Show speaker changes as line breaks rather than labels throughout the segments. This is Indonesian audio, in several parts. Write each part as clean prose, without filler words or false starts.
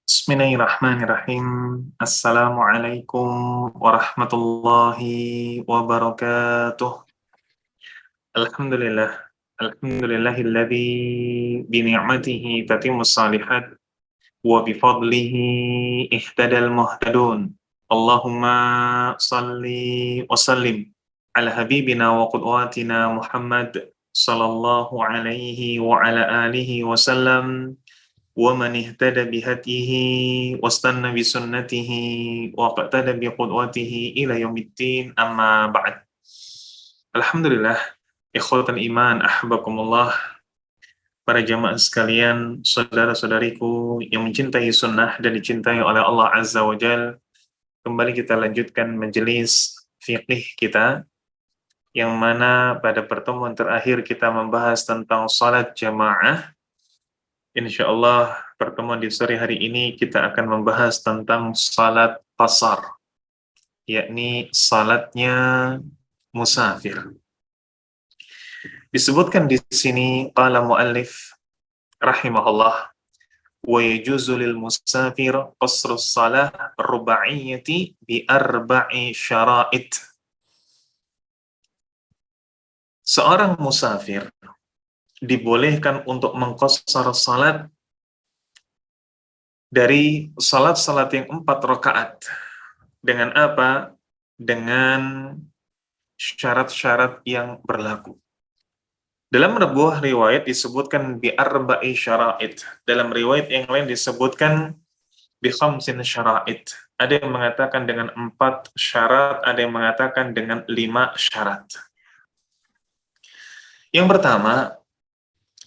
Bismillahirrahmanirrahim. Assalamualaikum warahmatullahi wabarakatuh. Alhamdulillah. Alhamdulillahilladzi bi ni'matihi tatimmus shalihat wa bi fadlihi ihtadal muhtadun. Allahumma salli wa sallim ala habibina wa qudwatina Muhammad sallallahu alaihi wa ala alihi wa sallam ومن اهتدى بهديه واستنى بسنته واقتدى بقدوته إلى يوم الدين أما بعد. Alhamdulillah, ikhwatan iman, ahbakumullah, para jamaah sekalian, saudara-saudariku yang mencintai sunnah dan dicintai oleh Allah Azza wa Jal. Kembali kita lanjutkan majelis fiqih kita, yang mana pada pertemuan terakhir kita membahas tentang salat jamaah. Insya Allah pertemuan di sore hari ini kita akan membahas tentang salat qasar, yakni salatnya musafir. Disebutkan di sini qala muallif rahimahullah wa yajuzu lil musafir qasrus salah rubaiyati bi arba'i syara'it. Seorang musafir dibolehkan untuk mengqasar salat dari salat-salat yang 4 rakaat. Dengan apa? Dengan syarat-syarat yang berlaku. Dalam sebuah riwayat disebutkan bi arba'i syara'it. Dalam riwayat yang lain disebutkan bi khamsin syara'it. Ada yang mengatakan dengan 4 syarat, ada yang mengatakan dengan 5 syarat. Yang pertama,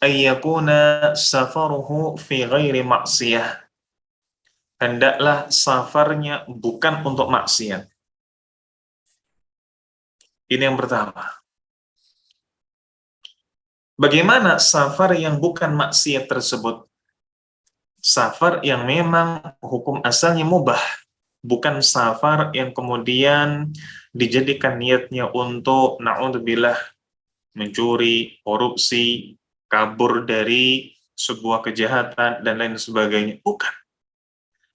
ayyakuna safaruhu fi ghairi maksiyah. Hendaklah safarnya bukan untuk maksiat. Ini yang pertama. Bagaimana safar yang bukan maksiat tersebut? Safar yang memang hukum asalnya mubah, bukan safar yang kemudian dijadikan niatnya untuk na'udzubillah mencuri, korupsi, kabur dari sebuah kejahatan dan lain sebagainya. Bukan.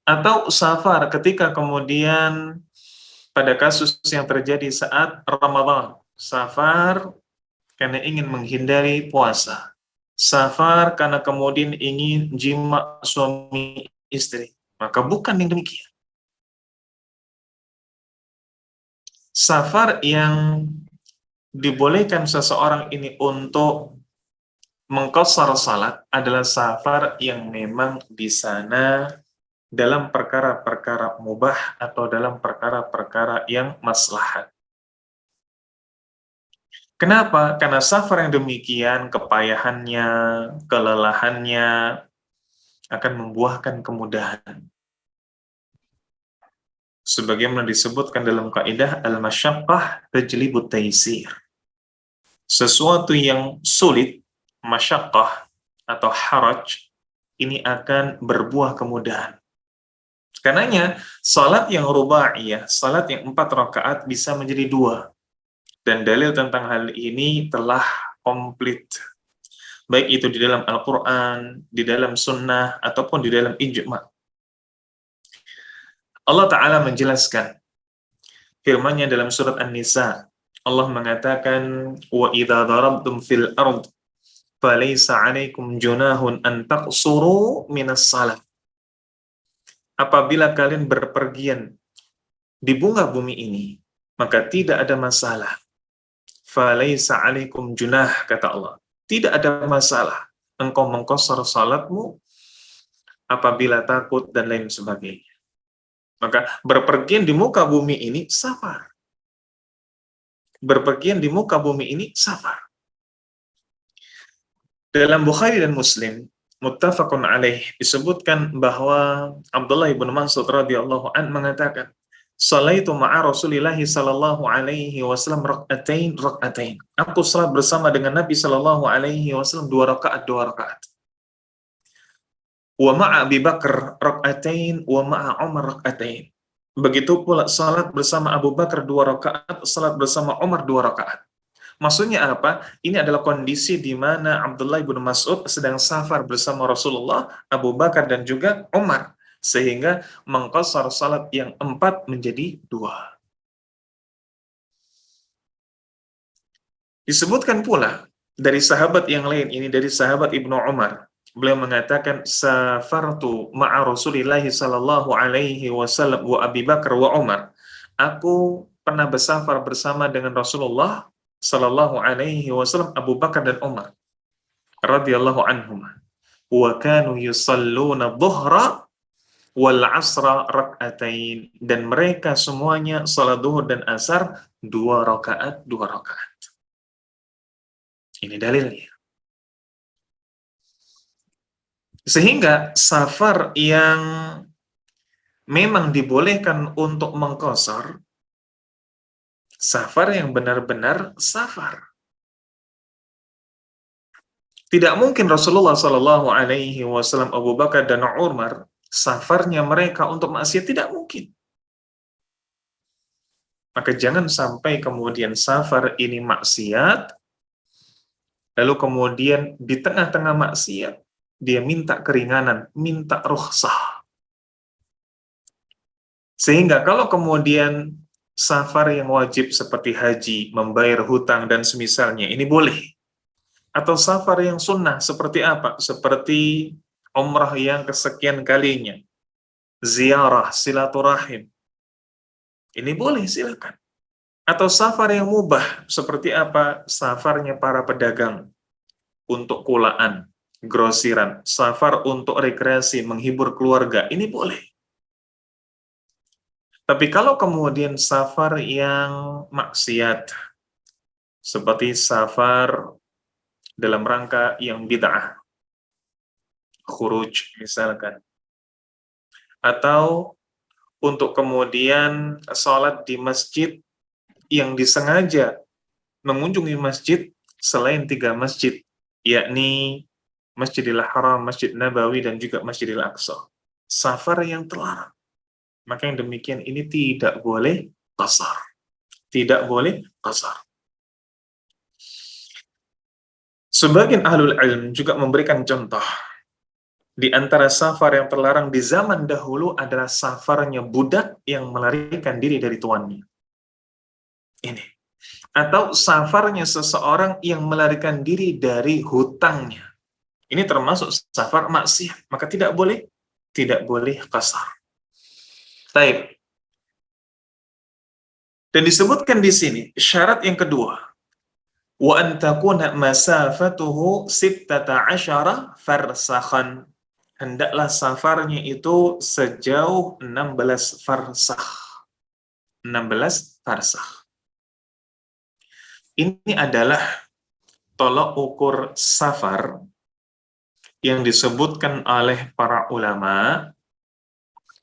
Atau safar ketika kemudian pada kasus yang terjadi saat Ramadan, safar karena ingin menghindari puasa, safar karena kemudian ingin jima suami istri, maka bukan yang demikian. Safar yang dibolehkan seseorang ini untuk mengqasar salat adalah safar yang memang di sana dalam perkara-perkara mubah atau dalam perkara-perkara yang maslahat. Kenapa? Karena safar yang demikian, kepayahannya, kelelahannya akan membuahkan kemudahan. Sebagaimana disebutkan dalam kaidah al-masyaqqah tajlibut taysir. Sesuatu yang sulit, masyaqqah atau haraj, ini akan berbuah kemudahan. Karenanya, salat yang rubaiyah, salat yang 4 rakaat bisa menjadi 2. Dan dalil tentang hal ini telah komplit. Baik itu di dalam Al-Quran, di dalam sunnah, ataupun di dalam ijma'. Allah Ta'ala menjelaskan firman-Nya dalam surat An-Nisa. Allah mengatakan, وَإِذَا ضَرَبْتُمْ فِي الْأَرْضِ فَلَيْسَ عَلَيْكُمْ جُنَاهٌ أَن تَقْصُرُوا مِنَ الصَّلَاةِ. Apabila kalian berpergian di bunga bumi ini, maka tidak ada masalah. Falaisa alaikum junah, kata Allah. Tidak ada masalah engkau mengqasar salatmu apabila takut dan lain sebagainya. Maka berpergian di muka bumi ini safar. Berpergian di muka bumi ini safar. Dalam Bukhari dan Muslim, muttafaqun alaih, disebutkan bahwa Abdullah bin Mas'ud radhiyallahu an mengatakan, "Shalaitu ma'a Rasulillah sallallahu alaihi wasallam rak'atain. Aku salat bersama dengan Nabi sallallahu alaihi wasallam 2 rakaat. Wa ma'a Abi Bakar rak'atain wa ma'a Umar rak'atain. Begitu pula salat bersama Abu Bakar 2 rakaat, salat bersama Umar 2 rakaat. Maksudnya apa? Ini adalah kondisi di mana Abdullah bin Mas'ud sedang safar bersama Rasulullah, Abu Bakar dan juga Umar. sehingga mengqashar salat yang 4 menjadi 2. Disebutkan pula dari sahabat yang lain, ini dari sahabat Ibnu Umar. Beliau mengatakan, safartu ma'a Rasulillahi sallallahu alaihi wasallam wa Abi Bakar wa Umar. Aku pernah bersafar bersama dengan Rasulullah sallallahu alaihi wasallam, Abu Bakar dan Umar radhiyallahu anhum. Wa kanu yusalluna dhuhra wal asra rak'atain, dan mereka semuanya salat zuhur dan asar 2 rakaat. Ini dalilnya. Sehingga safar yang memang dibolehkan untuk mengqashar, safar yang benar-benar safar. Tidak mungkin Rasulullah Shallallahu Alaihi Wasallam, Abu Bakar dan Umar safarnya mereka untuk maksiat, tidak mungkin. Maka jangan sampai kemudian safar ini maksiat, lalu kemudian di tengah-tengah maksiat dia minta keringanan, minta rukhsah. Sehingga kalau kemudian safar yang wajib seperti haji, membayar hutang dan semisalnya, ini boleh. Atau safar yang sunnah seperti apa? Seperti umrah yang kesekian kalinya, ziarah, silaturahim. Ini boleh, silakan. Atau safar yang mubah seperti apa? Safarnya para pedagang untuk kulaan, grosiran, safar untuk rekreasi, menghibur keluarga, ini boleh. Tapi kalau kemudian safar yang maksiat, seperti safar dalam rangka yang bid'ah, khuruj misalkan, atau untuk kemudian sholat di masjid yang disengaja mengunjungi masjid selain 3 masjid, yakni Masjidil Haram, Masjid Nabawi, dan juga Masjidil Aqsa. Safar yang terlarang. Maka yang demikian ini tidak boleh qashar. Tidak boleh qashar. Sebagian ahlul ilm juga memberikan contoh. Di antara safar yang terlarang di zaman dahulu adalah safarnya budak yang melarikan diri dari tuannya. Ini. Atau safarnya seseorang yang melarikan diri dari hutangnya. Ini termasuk safar maksiat. Maka tidak boleh qashar. Taib. Dan disebutkan di sini syarat yang kedua, wa an takuna masafatuhu 16 farsakhan. Hendaklah safarnya itu sejauh 16 farsakh. 16 farsakh. Ini adalah tolok ukur safar yang disebutkan oleh para ulama,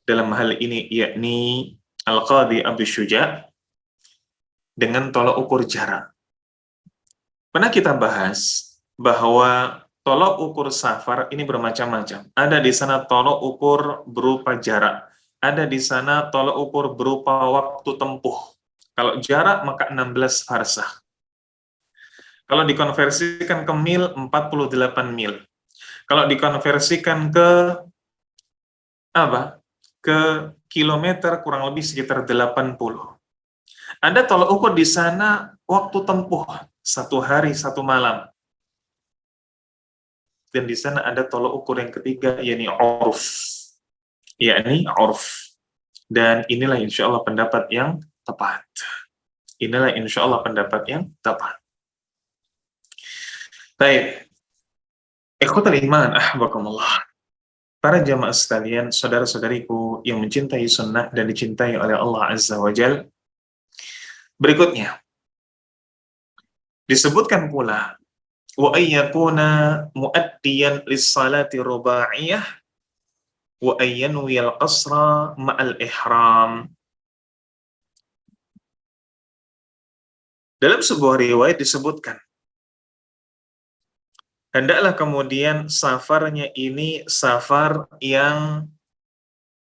dalam hal ini yakni Al-Qadhi Abu Syuja, dengan tolok ukur jarak. Pernah kita bahas bahwa tolok ukur safar ini bermacam-macam. Ada di sana tolok ukur berupa jarak. Ada di sana tolok ukur berupa waktu tempuh. Kalau jarak maka 16 farsakh. Kalau dikonversikan ke mil, 48 mil. Kalau dikonversikan ke kilometer, kurang lebih sekitar 80. Ada tolok ukur di sana waktu tempuh 1 hari 1 malam. Dan di sana ada tolok ukur yang ketiga, yakni urf. Dan inilah insya Allah pendapat yang tepat. Baik. Ikhwatal iman, ahbakumullah. Para jamaah sekalian, saudara-saudariku yang mencintai sunnah dan dicintai oleh Allah Azza wa Jal. Berikutnya, disebutkan pula, wa ayyakuna muaddiyan lis-salati ruba'iyah wa ayyanwiyal qasra ma'al ihram. Dalam sebuah riwayat disebutkan, hendaklah kemudian safarnya ini safar yang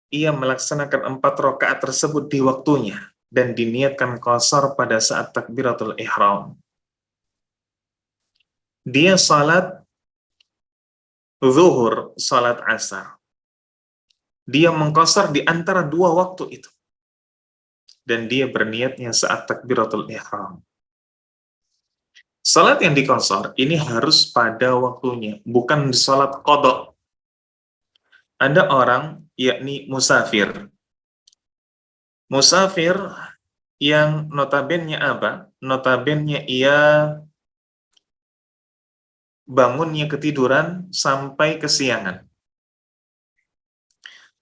ia melaksanakan 4 rakaat tersebut di waktunya dan diniatkan qashar pada saat takbiratul ihram. Dia salat zuhur, salat asar. dia mengqasar di antara dua waktu itu. Dan dia berniatnya saat takbiratul ihram. Salat yang diqasar ini harus pada waktunya, bukan salat qadha. Ada orang, yakni musafir. Musafir yang notabennya apa? Notabennya ia bangunnya ketiduran sampai kesiangan.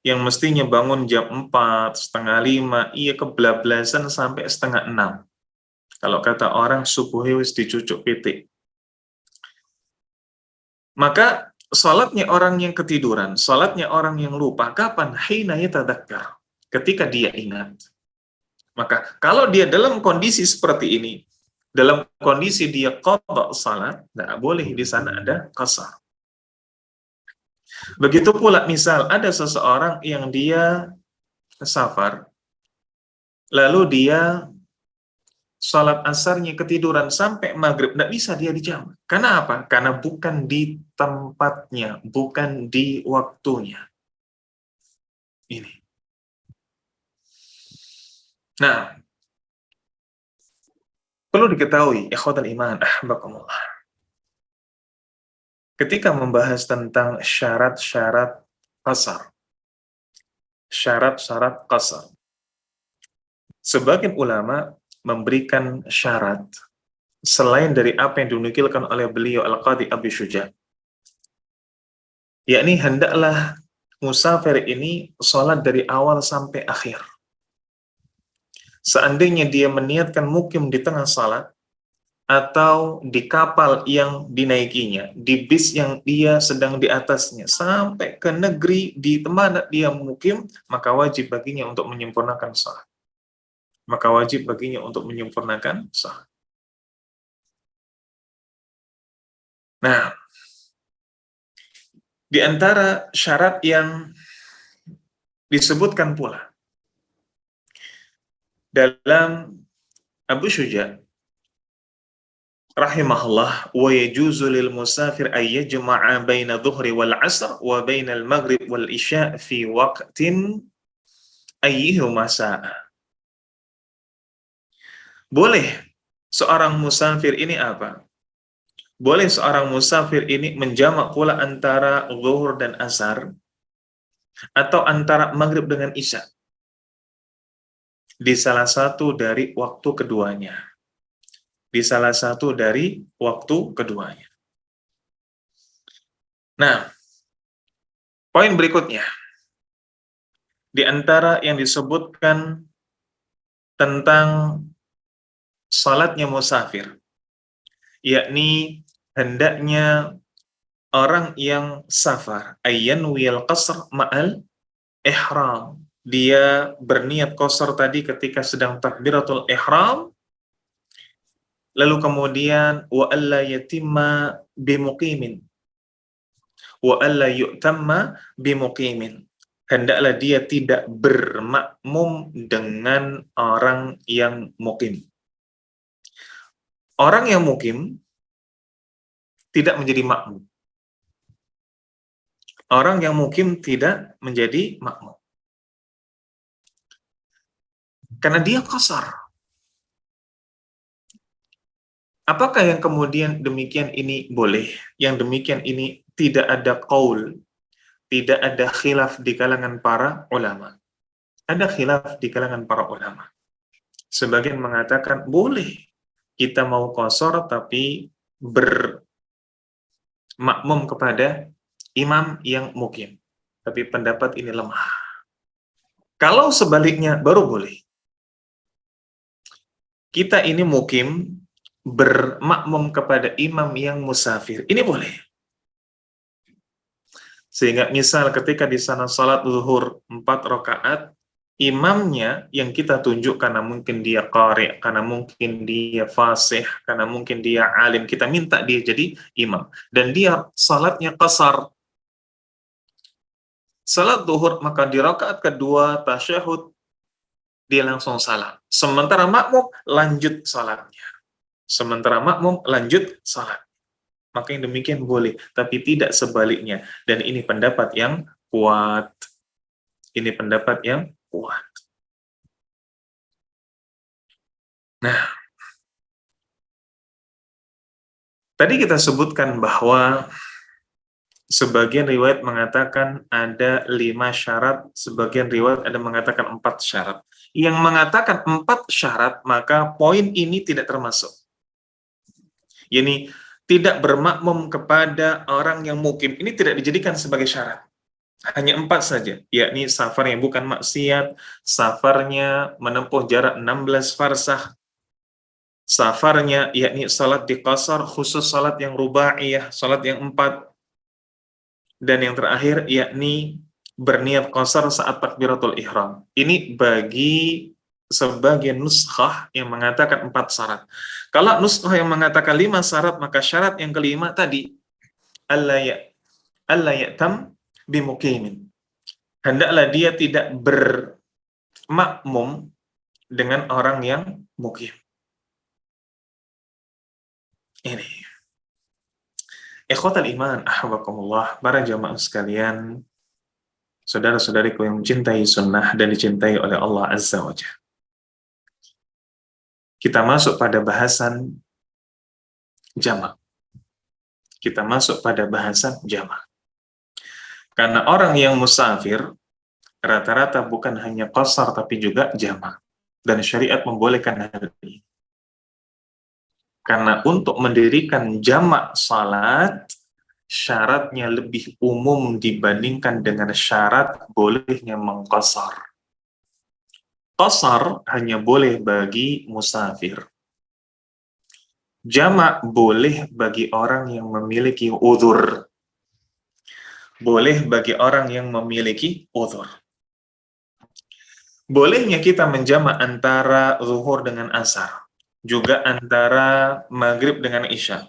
Yang mestinya bangun jam 4, setengah 5, ia kebablasan sampai setengah 6. Kalau kata orang, subuh wis dicucuk pitik. Maka salatnya orang yang ketiduran, salatnya orang yang lupa, kapan? Hina yatadzakkar, ketika dia ingat. Maka kalau dia dalam kondisi seperti ini, dalam kondisi dia qadha salat, tidak boleh di sana ada qasar. Begitu pula misal ada seseorang yang dia safar, lalu dia salat asarnya ketiduran sampai maghrib, tidak bisa dia dijamak. Karena apa? Karena bukan di tempatnya, bukan di waktunya. Ini. Nah, perlu diketahui, ikhwatal iman, ahbakumullah. Ketika membahas tentang syarat-syarat qasar, syarat-syarat qasar, sebagian ulama memberikan syarat selain dari apa yang dinukilkan oleh beliau Al-Qadhi Abi Syuja', yakni hendaklah musafir ini sholat dari awal sampai akhir. Seandainya dia meniatkan mukim di tengah salat, atau di kapal yang dinaikinya, di bis yang dia sedang di atasnya, sampai ke negeri di tempat dia mukim, maka wajib baginya untuk menyempurnakan salat. Maka wajib baginya untuk menyempurnakan salat. Nah, di antara syarat yang disebutkan pula dalam Abu Syuja' rahimahullah, wa yajuzu lil musafir ay yajma'a baina dhuhri wal 'asr wa baina al maghrib wal isya' fi waqtin ayyuhuma sa'a. Boleh seorang musafir ini apa? Boleh seorang musafir ini menjamak pula antara zuhur dan asar, atau antara maghrib dengan isya di salah satu dari waktu keduanya. Di salah satu dari waktu keduanya. Nah, poin berikutnya, di antara yang disebutkan tentang salatnya musafir, yakni hendaknya orang yang safar ayyanwiyal qasr ma'al ihram. Dia berniat qasar tadi ketika sedang takbiratul ihram, lalu kemudian wa alla yatimma bimuqimin wa alla yu'tamma bimuqimin. Hendaklah dia tidak bermakmum dengan orang yang mukim. Orang yang mukim tidak menjadi makmum. Orang yang mukim tidak menjadi makmum. Karena dia qasar. Apakah yang kemudian demikian ini boleh? Yang demikian ini tidak ada qaul, tidak ada khilaf di kalangan para ulama. Ada khilaf di kalangan para ulama. Sebagian mengatakan boleh kita mau qasar tapi bermakmum kepada imam yang mukim. Tapi pendapat ini lemah. Kalau sebaliknya baru boleh. Kita ini mukim bermakmum kepada imam yang musafir. Ini boleh. Sehingga misal ketika di sana salat zuhur 4 rakaat, imamnya yang kita tunjuk karena mungkin dia qari', karena mungkin dia fasih, karena mungkin dia alim, kita minta dia jadi imam. Dan dia salatnya qasar. Salat zuhur, maka di rakaat kedua tasyahud dia langsung salam. Sementara makmum lanjut salatnya. Sementara makmum lanjut salat. Maka yang demikian boleh, tapi tidak sebaliknya. Dan ini pendapat yang kuat. Ini pendapat yang kuat. Nah, tadi kita sebutkan bahwa sebagian riwayat mengatakan ada 5 syarat, sebagian riwayat ada mengatakan 4 syarat. Yang mengatakan 4 syarat, maka poin ini tidak termasuk. Yani, tidak bermakmum kepada orang yang mukim, ini tidak dijadikan sebagai syarat. Hanya 4 saja, yakni safar yang bukan maksiat, safarnya menempuh jarak 16 farsakh, safarnya yakni salat di qasar, khusus salat yang rubaiyah, salat yang 4, dan yang terakhir yakni berniat qasar saat takbiratul ihram. Ini bagi sebagian nuskhah yang mengatakan 4 syarat. Kalau nuskhah yang mengatakan 5 syarat, maka syarat yang kelima tadi, alla ya'tam bimuqimin. Hendaklah dia tidak bermakmum dengan orang yang mukim. Ini. Ikhwatal iman, ahwakumullah, para jamaah sekalian, saudara-saudariku yang mencintai sunnah dan dicintai oleh Allah Azza wa Jalla. Kita masuk pada bahasan jamak. Kita masuk pada bahasan jamak. Karena orang yang musafir, rata-rata bukan hanya qasar tapi juga jamak. Dan syariat membolehkan hal ini. Karena untuk mendirikan jamak salat, syaratnya lebih umum dibandingkan dengan syarat bolehnya mengqasar. Qasar hanya boleh bagi musafir. Jamak boleh bagi orang yang memiliki uzur. Boleh bagi orang yang memiliki uzur. Bolehnya kita menjamak antara zuhur dengan asar. Juga antara maghrib dengan isya.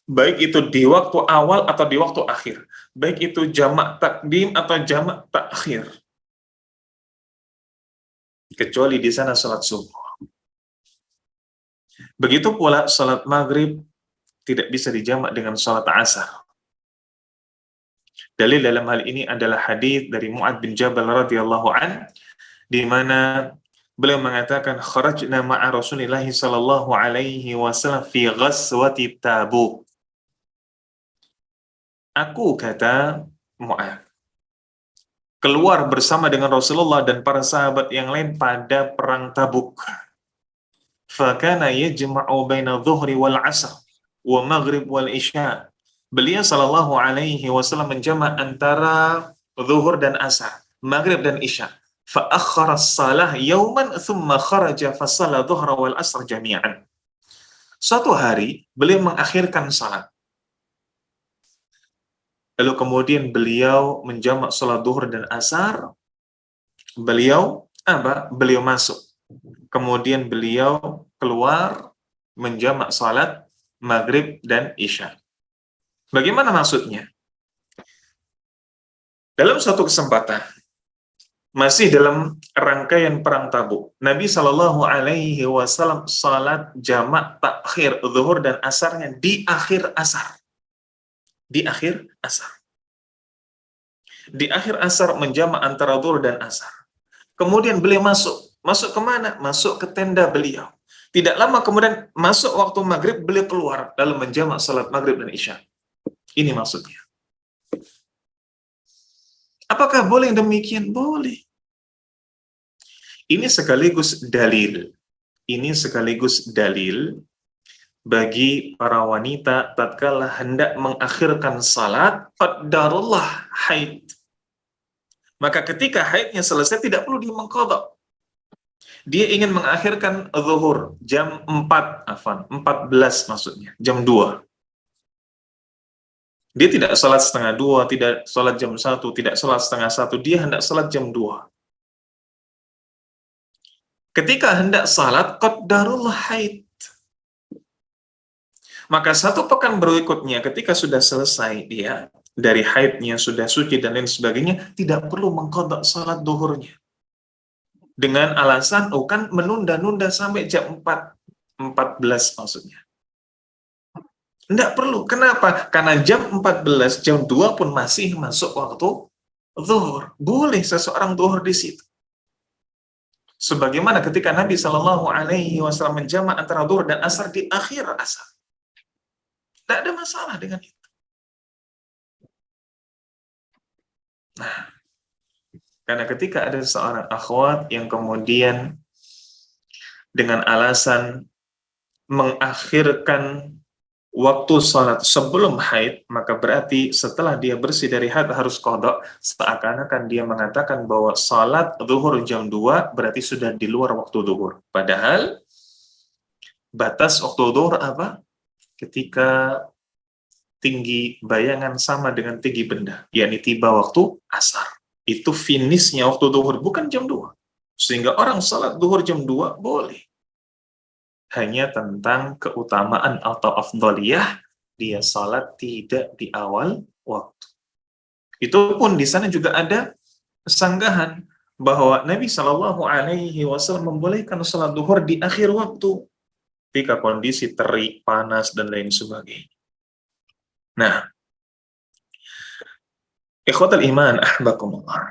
Baik itu di waktu awal atau di waktu akhir. Baik itu jamak takdim atau jamak takhir. Kecuali di sana salat subuh. Begitu pula salat maghrib tidak bisa dijamak dengan salat asar. Dalil dalam hal ini adalah hadis dari Mu'adz bin Jabal radhiyallahu an, di mana beliau mengatakan kharajna ma'a Rasulillah sallallahu alaihi wasallam fi ghazwati Tabuk. Aku, kata Mu'adz, keluar bersama dengan Rasulullah dan para sahabat yang lain pada perang Tabuk. Fakana yajma'u baina dhuhri wal 'asr wa maghrib wal isya. Beliau sallallahu alaihi wasallam menjamak antara zuhur dan asar, maghrib dan isya. Fa akhkhara as-salah yawman thumma kharaja fa shalla dhuhra wal asr jami'an. Suatu hari beliau mengakhirkan salat. Lalu kemudian beliau menjamak salat zuhur dan asar. Beliau masuk. Kemudian beliau keluar menjamak salat maghrib dan isya. Bagaimana maksudnya? Dalam suatu kesempatan, masih dalam rangkaian perang Tabuk, Nabi Shallallahu Alaihi Wasallam salat jamak takhir zuhur dan asarnya di akhir asar. Di akhir asar. Di akhir asar menjamak antara zuhur dan asar. Kemudian beliau masuk. Masuk kemana? Masuk ke tenda beliau. Tidak lama kemudian masuk waktu maghrib, beliau keluar lalu menjamak salat maghrib dan isya. Ini maksudnya. Apakah boleh demikian? Boleh. Ini sekaligus dalil. Ini sekaligus dalil bagi para wanita tatkala hendak mengakhirkan salat qaddarullah haid. Maka ketika haidnya selesai tidak perlu dimengqadha. Dia ingin mengakhirkan zuhur jam 14 maksudnya, jam 2. Dia tidak salat setengah 2, tidak salat jam 1, tidak salat setengah 1, dia hendak salat jam 2. Ketika hendak salat, qaddarullah haid. Maka 1 pekan berikutnya, ketika sudah selesai dia, dari haidnya, sudah suci dan lain sebagainya, tidak perlu mengqadha salat zuhurnya. Dengan alasan, kan menunda-nunda sampai jam 14 maksudnya. Tidak perlu. Kenapa? Karena jam 14, jam 2 pun masih masuk waktu zuhur, boleh seseorang zuhur di situ. Sebagaimana ketika Nabi Shallallahu Alaihi Wasallam menjamak antara zuhur dan asar di akhir asar, tidak ada masalah dengan itu. Nah, karena ketika ada seorang akhwat yang kemudian dengan alasan mengakhirkan waktu sholat sebelum haid, maka berarti setelah dia bersih dari haid harus qadha, seakan-akan dia mengatakan bahwa sholat zuhur jam 2 berarti sudah di luar waktu zuhur. Padahal batas waktu zuhur apa? Ketika tinggi bayangan sama dengan tinggi benda, yakni tiba waktu asar. Itu finishnya waktu zuhur, bukan jam 2. Sehingga orang sholat zuhur jam 2 boleh. Hanya tentang keutamaan atau afdhaliyah, dia salat tidak di awal waktu. Itu pun di sana juga ada sanggahan bahwa Nabi Shallallahu Alaihi Wasallam membolehkan salat duhur di akhir waktu ketika kondisi terik, panas dan lain sebagainya. Nah, ikhwatal iman ahbakumullah.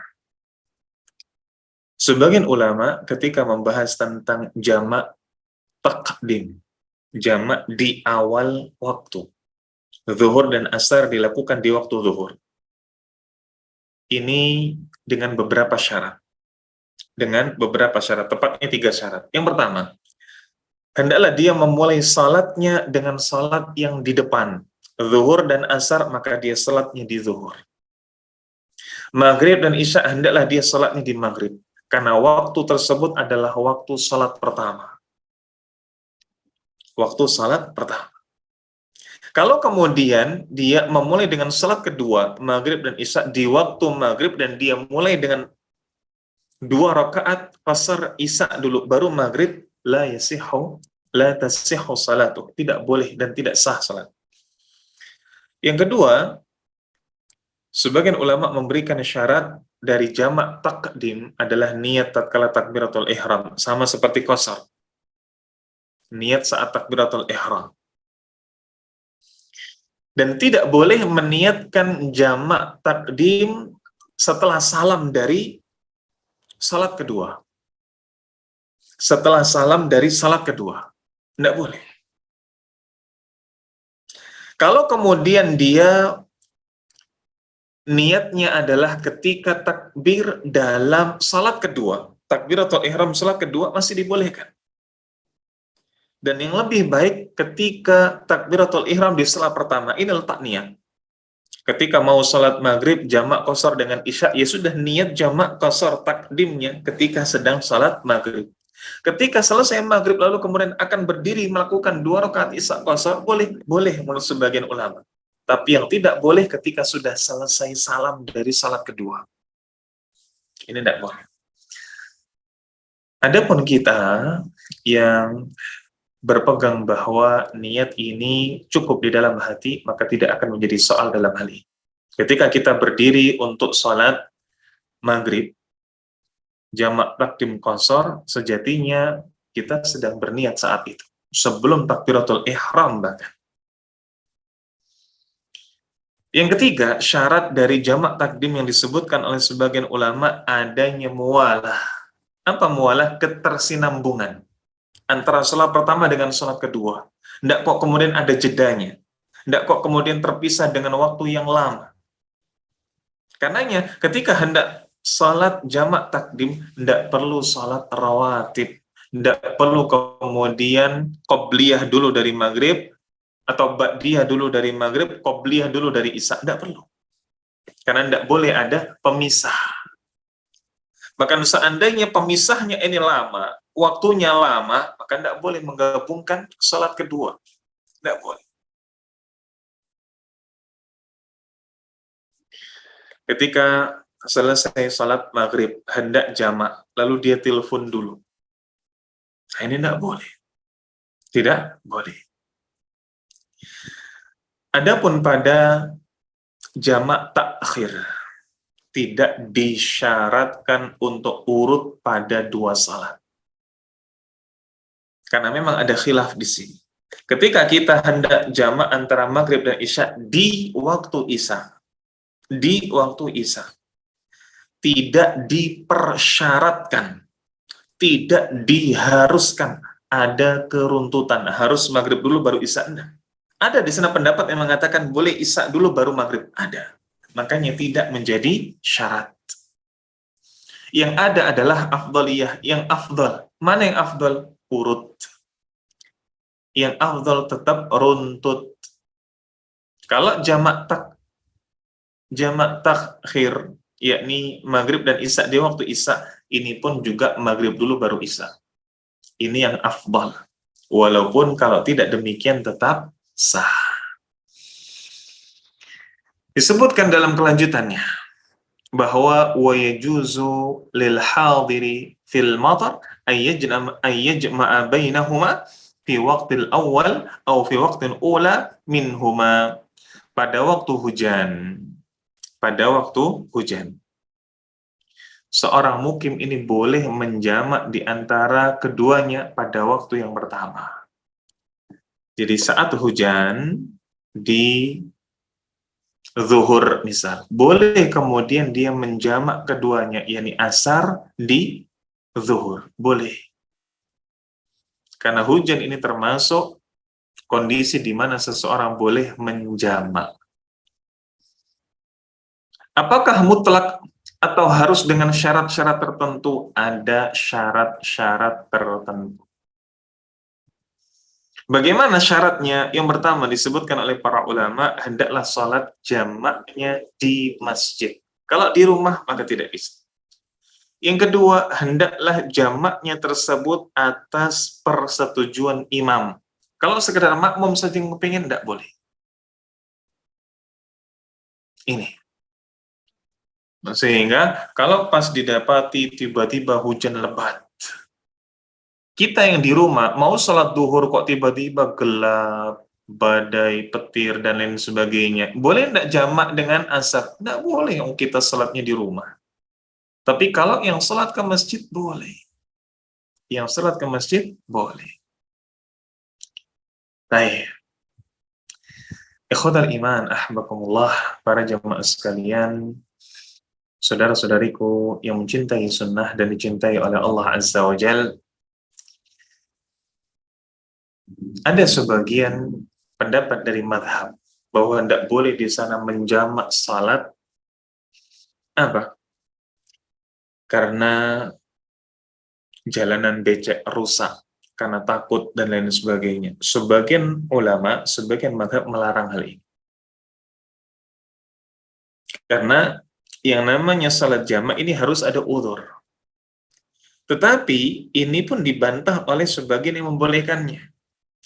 Sebagian ulama ketika membahas tentang jamak taqdim, jamak di awal waktu, zuhur dan asar dilakukan di waktu zuhur. Ini dengan beberapa syarat. Tepatnya 3 syarat. Yang pertama, hendaklah dia memulai salatnya dengan salat yang di depan. Zuhur dan asar, maka dia salatnya di zuhur. Maghrib dan isya, hendaklah dia salatnya di maghrib. Karena waktu tersebut adalah waktu salat pertama. Waktu salat pertama. Kalau kemudian dia memulai dengan salat kedua, maghrib dan isya, di waktu maghrib, dan dia mulai dengan 2 rakaat qasar isya dulu, baru maghrib, la tasihhu salatu. Tidak boleh dan tidak sah salat. Yang kedua, sebagian ulama memberikan syarat dari jamak taqdim adalah niat tatkala takbiratul ihram, sama seperti qasar. Niat saat takbiratul ihram. Dan tidak boleh meniatkan jamak takdim setelah salam dari salat kedua. Setelah salam dari salat kedua. Tidak boleh. Kalau kemudian dia niatnya adalah ketika takbir dalam salat kedua, takbiratul ihram salat kedua masih dibolehkan. Dan yang lebih baik ketika takbiratul ihram di salat pertama, ini letak niat. Ketika mau salat maghrib jamak qasar dengan isya, ya sudah niat jamak qasar takdimnya ketika sedang salat maghrib. Ketika selesai maghrib lalu kemudian akan berdiri melakukan 2 rakaat isya qasar, boleh menurut sebagian ulama. Tapi yang tidak boleh ketika sudah selesai salam dari salat kedua. Ini tidak boleh. Adapun kita yang berpegang bahwa niat ini cukup di dalam hati, maka tidak akan menjadi soal dalam hal ini. Ketika kita berdiri untuk salat maghrib, jamak takdim qasar, sejatinya kita sedang berniat saat itu. Sebelum takbiratul ihram bahkan. Yang ketiga, syarat dari jamak takdim yang disebutkan oleh sebagian ulama adanya muwalah. Apa muwalah? Ketersinambungan antara salat pertama dengan salat kedua. Tidak kok kemudian ada jedanya. Tidak kok kemudian terpisah dengan waktu yang lama. Karenanya ketika hendak salat jamak takdim, tidak perlu salat rawatib. Tidak perlu kemudian qobliyah dulu dari maghrib, atau ba'diyah dulu dari maghrib, qobliyah dulu dari isya. Tidak perlu. Karena tidak boleh ada pemisah. Bahkan seandainya pemisahnya ini lama, waktunya lama, maka tidak boleh menggabungkan salat kedua. Tidak boleh. Ketika selesai salat maghrib, hendak jamak, lalu dia telepon dulu. Nah, ini tidak boleh. Tidak boleh. Adapun pada jamak takhir, tidak disyaratkan untuk urut pada 2 salat. Karena memang ada khilaf di sini. Ketika kita hendak jamak antara maghrib dan isya di waktu isya, tidak dipersyaratkan, tidak diharuskan ada keruntutan, harus maghrib dulu baru isya. Enggak. Ada di sana pendapat yang mengatakan boleh isya dulu baru maghrib. Ada. Makanya tidak menjadi syarat. Yang ada adalah afdaliyah, yang afdal. Mana yang afdal? Urut. Yang afdal tetap runtut. Kalau jamak takhir, yakni maghrib dan isya di waktu isya, ini pun juga maghrib dulu baru isya. Ini yang afdal. Walaupun kalau tidak demikian tetap sah. Disebutkan dalam kelanjutannya bahwa wa yajuzu lil hadiri fil matar ayyajma'a bainahuma fi waqtil awal atau fi waqtil ula minhuma, pada waktu hujan. Pada waktu hujan. Seorang mukim ini boleh menjamak di antara keduanya pada waktu yang pertama. Jadi saat hujan di zuhur misal, boleh kemudian dia menjamak keduanya, yakni asar di zuhur, boleh. Karena hujan ini termasuk kondisi di mana seseorang boleh menjamak. Apakah mutlak atau harus dengan syarat-syarat tertentu? Ada syarat-syarat tertentu. Bagaimana syaratnya? Yang pertama disebutkan oleh para ulama, hendaklah sholat jamaknya di masjid. Kalau di rumah maka tidak bisa. Yang kedua, hendaklah jamaknya tersebut atas persetujuan imam. Kalau sekedar makmum saja yang kepingin, tidak boleh. Ini. Sehingga kalau pas didapati tiba-tiba hujan lebat, kita yang di rumah mau sholat duhur kok tiba-tiba gelap, badai, petir, dan lain sebagainya. Boleh tidak jamak dengan asar? Tidak boleh yang kita sholatnya di rumah. Tapi kalau yang sholat ke masjid, boleh. Yang sholat ke masjid, boleh. Baik. Ikhwatal iman, ahbakumullah, para jamaah sekalian, saudara-saudariku yang mencintai sunnah dan dicintai oleh Allah Azza wa Jal, ada sebagian pendapat dari madhab bahwa tidak boleh di sana menjamak salat. Apa? Karena jalanan becek rusak, karena takut dan lain sebagainya. Sebagian ulama, sebagian madhab melarang hal ini. Karena yang namanya salat jamak ini harus ada uzur. Tetapi ini pun dibantah oleh sebagian yang membolehkannya.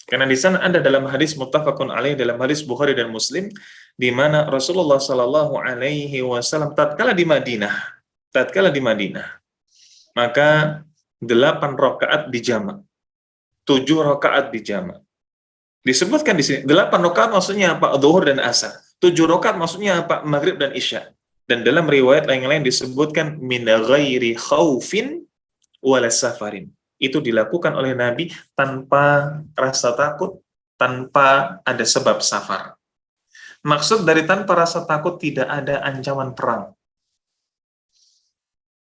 Karena di sana ada dalam hadis muttafaqun alaih, dalam hadis Bukhari dan Muslim, di mana Rasulullah Shallallahu Alaihi Wasallam tatkala di Madinah, maka 8 rakaat dijamak, 7 rakaat dijamak. Disebutkan di sini 8 rakaat maksudnya apa? Zuhur dan asar. 7 rakaat maksudnya apa? Maghrib dan isya. Dan dalam riwayat lain-lain disebutkan min ghairi khaufin wala safarin. Itu dilakukan oleh Nabi tanpa rasa takut, tanpa ada sebab safar. Maksud dari tanpa rasa takut, tidak ada ancaman perang.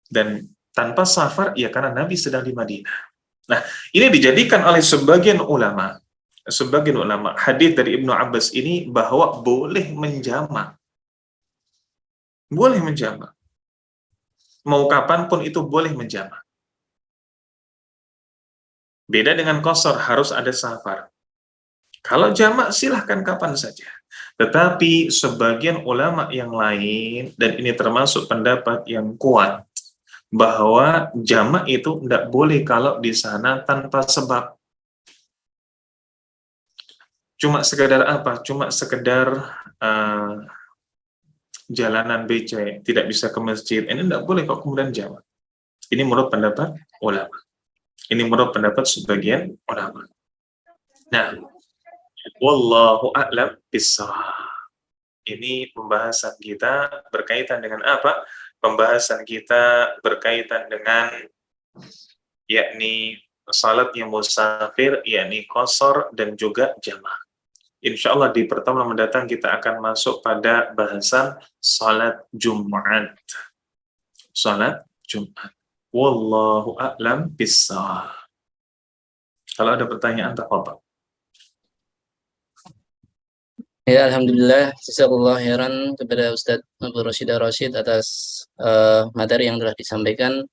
Dan tanpa safar, ya karena Nabi sedang di Madinah. Nah, ini dijadikan oleh sebagian ulama, hadis dari Ibnu Abbas ini bahwa boleh menjamak. Boleh menjamak. Mau kapanpun itu boleh menjamak. Beda dengan qasar, harus ada safar. Kalau jamak silahkan kapan saja. Tetapi sebagian ulama yang lain, dan ini termasuk pendapat yang kuat, bahwa jamak itu tidak boleh kalau di sana tanpa sebab. Cuma sekedar apa? Cuma sekedar jalanan becek, tidak bisa ke masjid. Ini tidak boleh kok kemudian jamak. Ini menurut pendapat ulama. Ini menurut pendapat sebagian ulama. Nah, wallahu a'lam bishawab. Ini pembahasan kita berkaitan dengan apa? Pembahasan kita berkaitan dengan yakni salat yang musafir, yakni qasar dan juga jamaah. Insya Allah di pertemuan mendatang kita akan masuk pada bahasan salat Jumat. salat Jumat. Wallahu a'lam bissawab. Kalau ada pertanyaan, tafadhol.
Ya, alhamdulillah, jazakallahu khairan kepada Ustadz Abu Rashid Ar-Rasyid atas materi yang telah disampaikan.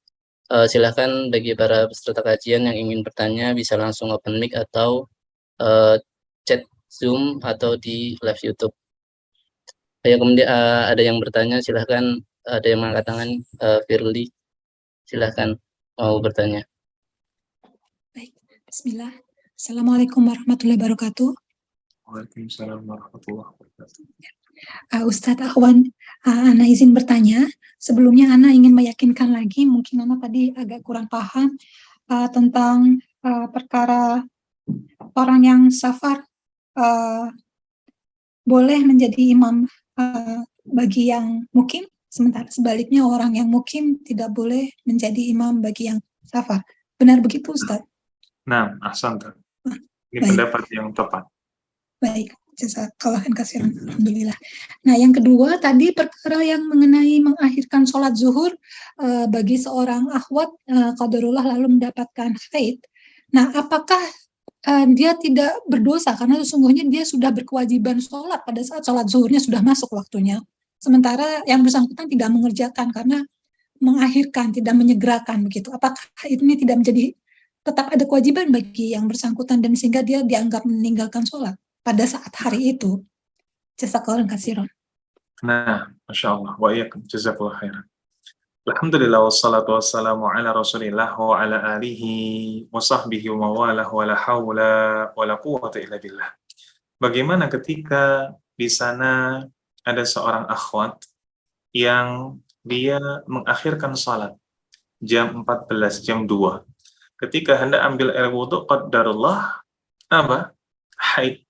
Silahkan bagi para peserta kajian yang ingin bertanya bisa langsung open mic atau chat Zoom atau di live YouTube. Ya, kemudian ada yang bertanya, silahkan. Ada yang mengangkat tangan, Firly, silahkan mau bertanya.
Baik, bismillah. Assalamualaikum warahmatullahi wabarakatuh.
Waalaikumsalam warahmatullahi wabarakatuh.
Ustadz Ahwan, Ana izin bertanya. Sebelumnya Ana ingin meyakinkan lagi, mungkin Ana tadi agak kurang paham tentang perkara orang yang safar boleh menjadi imam bagi yang mukim, sementara sebaliknya orang yang mukim tidak boleh menjadi imam bagi yang safar. Benar begitu, Ustadz?
Nah, ahsanta. Ini
baik.
pendapat yang tepat.
Baik, jazakallahu khairan, alhamdulillah. Nah, yang kedua tadi perkara yang mengenai mengakhirkan sholat zuhur bagi seorang akhwat qadarullah lalu mendapatkan haid. Nah, apakah dia tidak berdosa karena sesungguhnya dia sudah berkewajiban sholat pada saat sholat zuhurnya sudah masuk waktunya. Sementara yang bersangkutan tidak mengerjakan karena mengakhirkan, tidak menyegerakan begitu. Apakah ini tidak menjadi tetap ada kewajiban bagi yang bersangkutan dan sehingga dia dianggap meninggalkan sholat pada saat hari itu? Jazakallahu khairan.
Nah, Masya Allah. Wa iyyakum. Jazakallahu khairan. Alhamdulillah wassalatu wassalamu ala Rasulillah wa ala alihi wa sahbihi wa mawalah wa la hawla wa la quwwata illa billah. Bagaimana ketika di sana ada seorang akhwat yang dia mengakhirkan salat jam 14, jam 2. Ketika hendak ambil air wudhu, qadarullah apa? Haid.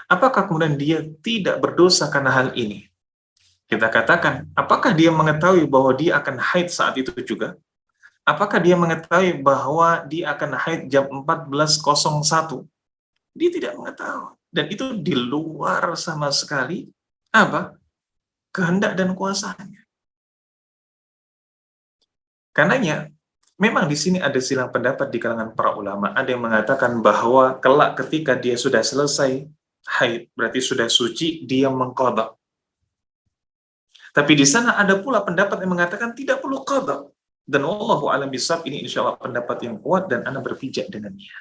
Apakah kemudian dia tidak berdosa karena hal ini? Kita katakan, apakah dia mengetahui bahwa dia akan haid saat itu juga? Apakah dia mengetahui bahwa dia akan haid jam 14.01? Dia tidak mengetahui. Dan itu di luar sama sekali apa? Kehendak dan kuasanya. Karenanya, memang di sini ada silang pendapat di kalangan para ulama. Ada yang mengatakan bahwa kelak ketika dia sudah selesai haid, berarti sudah suci, dia mengqadha. Tapi di sana ada pula pendapat yang mengatakan tidak perlu qadha. Dan wallahu a'lam bishawab, ini insya Allah pendapat yang kuat dan Anda berpijak dengannya.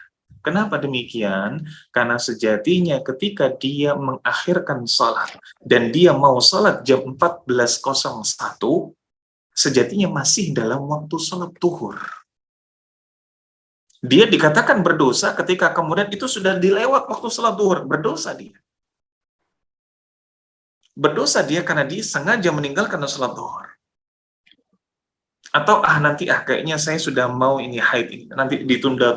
Kenapa demikian? Karena sejatinya ketika dia mengakhirkan salat dan dia mau salat jam 14.01, sejatinya masih dalam waktu salat zuhur. Dia dikatakan berdosa ketika kemudian itu sudah dilewat waktu salat zuhur. Berdosa dia. Berdosa dia karena dia sengaja meninggalkan salat zuhur. Atau nanti kayaknya saya sudah mau ini haid ini. Nanti ditunda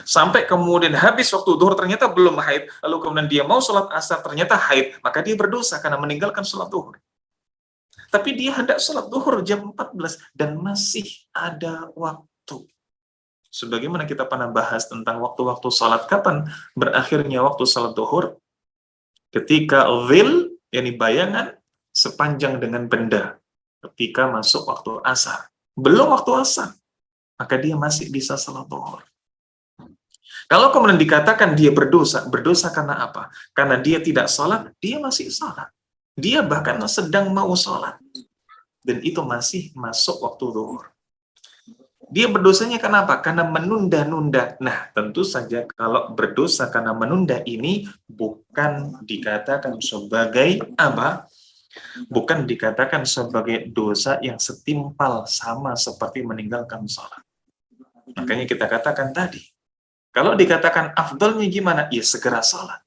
sampai kemudian habis waktu zuhur ternyata belum haid. Lalu kemudian dia mau salat asar ternyata haid, maka dia berdosa karena meninggalkan salat zuhur. Tapi dia hendak salat zuhur jam 14 dan masih ada waktu. Sebagaimana kita pernah bahas tentang waktu-waktu salat, kapan berakhirnya waktu salat zuhur? Ketika dhil, yakni bayangan sepanjang dengan benda, ketika masuk waktu asar. Belum waktu asar, maka dia masih bisa salat zuhur. Kalau kemudian dikatakan dia berdosa, berdosa karena apa? Karena dia tidak salat, dia masih salat. Dia bahkan sedang mau salat. Dan itu masih masuk waktu zuhur. Dia berdosanya kenapa? Karena menunda-nunda. Nah, tentu saja kalau berdosa karena menunda ini bukan dikatakan sebagai apa? Bukan dikatakan sebagai dosa yang setimpal sama seperti meninggalkan sholat. Makanya kita katakan tadi, kalau dikatakan afdalnya gimana? Ya segera sholat.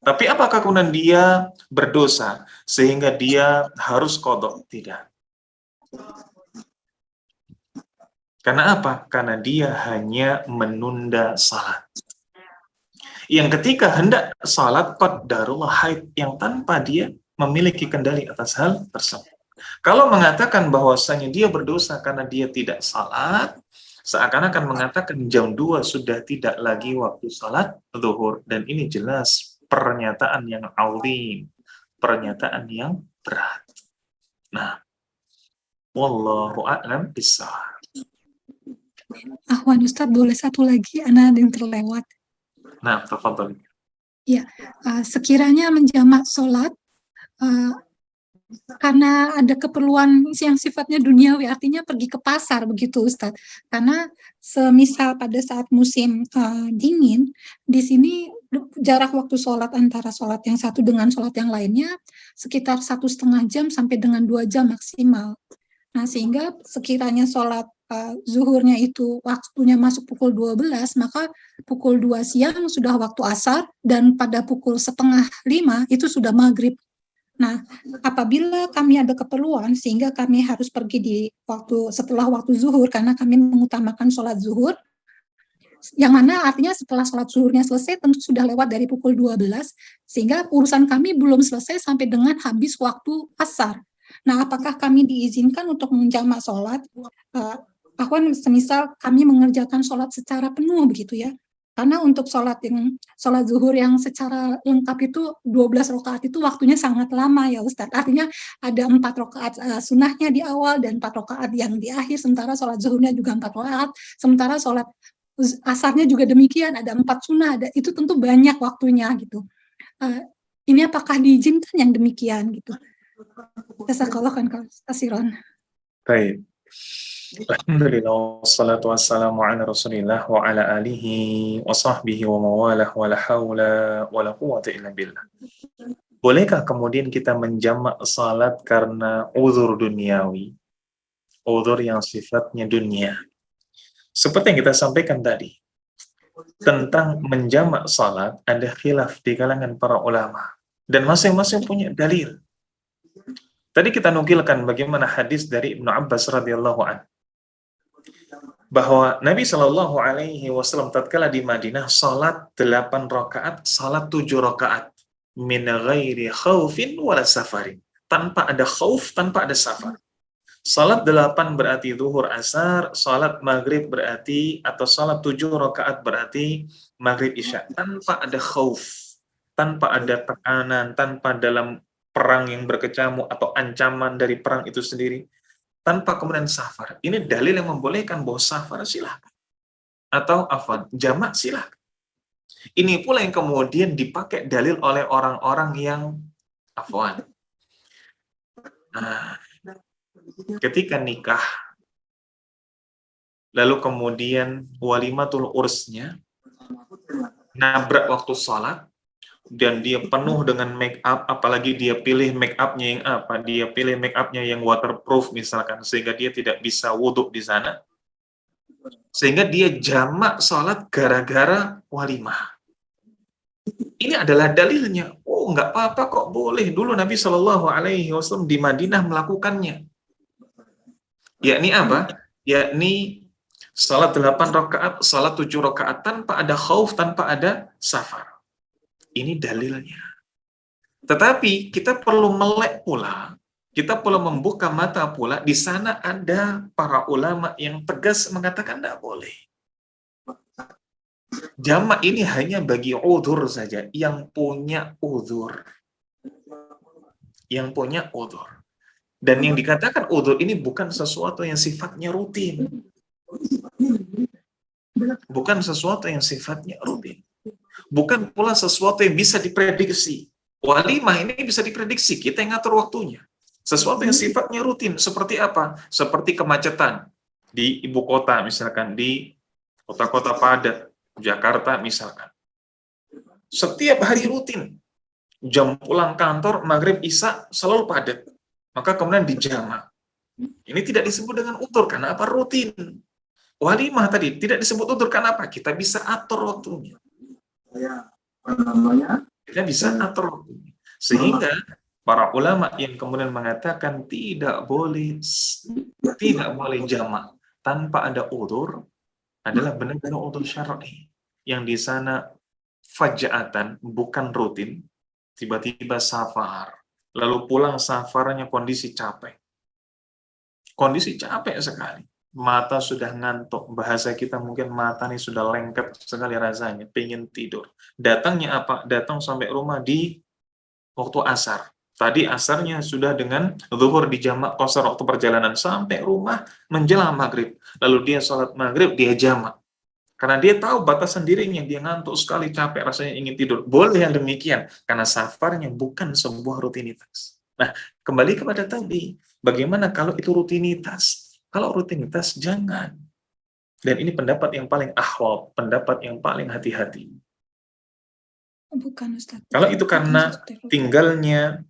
Tapi apakah kemudian dia berdosa sehingga dia harus qadha? Tidak. Karena apa? Karena dia hanya menunda salat. Yang ketika hendak salat qadarullah haid, yang tanpa dia memiliki kendali atas hal tersebut. Kalau mengatakan bahwasanya dia berdosa karena dia tidak salat, seakan-akan mengatakan jam 2 sudah tidak lagi waktu salat zuhur. Dan ini jelas pernyataan yang azim, pernyataan yang berat. Nah, wallahu a'lam bishawab.
Ahwan Ustadz, boleh satu lagi, Ana ada yang terlewat.
Nah, tafadhol.
Ya, sekiranya menjamak sholat karena ada keperluan yang sifatnya duniawi, artinya pergi ke pasar begitu Ustadz. Karena semisal pada saat musim dingin, di sini jarak waktu sholat antara sholat yang satu dengan sholat yang lainnya sekitar 1,5 jam sampai dengan 2 jam maksimal. Nah, sehingga sekiranya sholat zuhurnya itu waktunya masuk pukul 12, maka pukul 2 siang sudah waktu asar, dan pada pukul 4:30 itu sudah maghrib. Nah, apabila kami ada keperluan sehingga kami harus pergi di setelah waktu zuhur karena kami mengutamakan sholat zuhur, yang mana artinya setelah sholat zuhurnya selesai tentu sudah lewat dari pukul 12, sehingga urusan kami belum selesai sampai dengan habis waktu asar. Nah, apakah kami diizinkan untuk menjamak sholat? Akhwan, semisal kami mengerjakan sholat secara penuh begitu ya. Karena untuk sholat zuhur yang secara lengkap itu 12 rakaat itu waktunya sangat lama ya Ustadz. Artinya ada 4 rakaat sunnahnya di awal dan 4 rakaat yang di akhir, sementara sholat zuhurnya juga 4 rakaat, sementara sholat asarnya juga demikian, ada 4 sunnah, itu tentu banyak waktunya gitu. Ini apakah diizinkan yang demikian gitu? Jazakallah khairan.
Baik. Alhamdulillah, wassalatu wassalamu ala rasulillah wa ala alihi wa sahbihi wa mawalah wa la hawla wa la quwwata illa billah. Bolehkah kemudian kita menjamak salat karena uzur duniawi, uzur yang sifatnya dunia? Seperti yang kita sampaikan tadi, tentang menjamak salat ada khilaf di kalangan para ulama, dan masing-masing punya dalil. Tadi kita nukilkan bagaimana hadis dari Ibnu Abbas radhiyallahu anhu, bahwa Nabi Shallallahu Alaihi Wasallam tatkala di Madinah salat 8 rakaat, salat 7 rakaat, min ghairi khaufin wala safarin, tanpa ada khauf, tanpa ada safar. Salat 8 berarti zuhur asar, salat maghrib berarti, atau salat 7 rakaat berarti maghrib isya, tanpa ada khauf, tanpa ada tekanan, tanpa dalam perang yang berkecamuk atau ancaman dari perang itu sendiri, tanpa kemudian safar. Ini dalil yang membolehkan bahwa safar silahkan, atau afwan, jamak silahkan. Ini pula yang kemudian dipakai dalil oleh orang-orang yang afwan. Nah, ketika nikah, lalu kemudian walimatul ursnya nabrak waktu sholat, dan dia penuh dengan make up, apalagi dia pilih make upnya yang apa? Dia pilih make upnya yang waterproof misalkan, sehingga dia tidak bisa wudhu di sana, sehingga dia jamak sholat gara-gara walimah. Ini adalah dalilnya. Oh, nggak apa-apa kok, boleh. Dulu Nabi Shallallahu Alaihi Wasallam di Madinah melakukannya. Yakni apa? Yakni salat 8 rakaat, salat 7 rakaat tanpa ada khauf, tanpa ada safar. Ini dalilnya. Tetapi kita perlu melek pula, kita perlu membuka mata pula, di sana ada para ulama yang tegas mengatakan tidak boleh. Jamak ini hanya bagi udhur saja, yang punya udhur. Yang punya udhur. Dan yang dikatakan udhur ini bukan sesuatu yang sifatnya rutin. Bukan sesuatu yang sifatnya rutin. Bukan pula sesuatu yang bisa diprediksi. Walimah ini bisa diprediksi, kita yang ngatur waktunya. Sesuatu yang sifatnya rutin, seperti apa? Seperti kemacetan di ibu kota, misalkan di kota-kota padat, Jakarta misalkan. Setiap hari rutin, jam pulang kantor, maghrib, isya, selalu padat. Maka kemudian dijamak. Ini tidak disebut dengan utur, karena apa? Rutin. Walimah tadi tidak disebut utur, karena apa? Kita bisa atur waktunya. Kita bisa atur waktunya. Sehingga para ulama yang kemudian mengatakan tidak boleh jamak tanpa ada udzur adalah benar-benar udzur syar'i, yang di sana faja'atan, bukan rutin, tiba-tiba safar, lalu pulang safarnya kondisi capek sekali, mata sudah ngantuk, bahasa kita mungkin mata nih sudah lengket sekali rasanya, pengen tidur. Datangnya apa? Datang sampai rumah di waktu asar, Tadi asarnya sudah dengan zuhur di jamak qasar waktu perjalanan sampai rumah menjelang maghrib. Lalu dia sholat maghrib, dia jamak. Karena dia tahu batasan dirinya, dia ngantuk sekali, capek, rasanya ingin tidur. Boleh yang demikian, karena safarnya bukan sebuah rutinitas. Nah, kembali kepada tadi, bagaimana kalau itu rutinitas? Kalau rutinitas, jangan. Dan ini pendapat yang paling ahwab, pendapat yang paling hati-hati.
Bukan, Ustaz.
Kalau itu karena
Bukan seperti itu.
tinggalnya